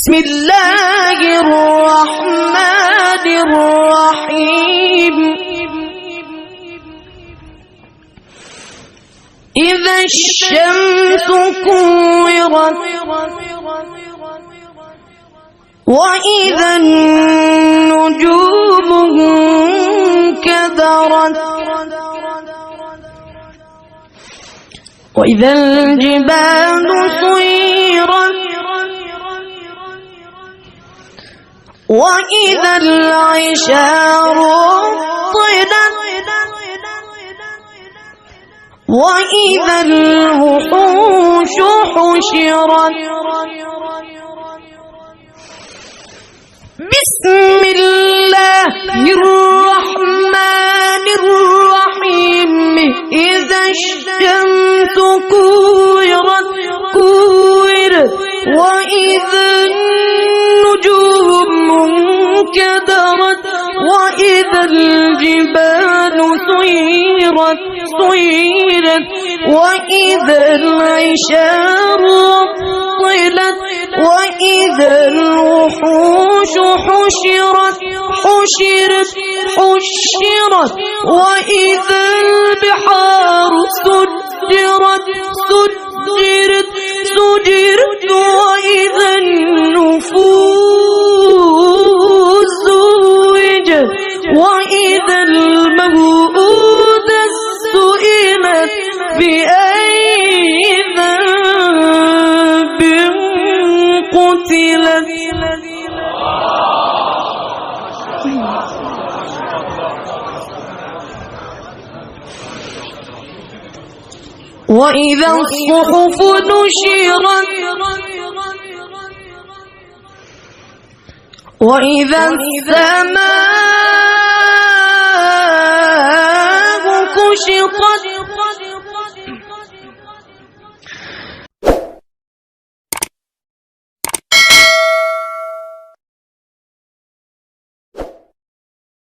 بسم الله الرحمن الرحيم إذا الشمس كورت وإذا النجوم انكدرت وإذا الجبال سيرت وإذا العشار عطلت وإذا الوحوش حشرت بسم الله الرحمن الرحيم إذا الشمس كورت وإذا النجوم انكدرت وإذا الجبال سيرت وإذا العشار عطلت وإذا الوحوش حشرت وإذا البحار سجرت وإذا النفوس زوجت وإذا الموءودة سئلت بأي ذنب قتلت وإذا الصحف نشرت وإذا السماء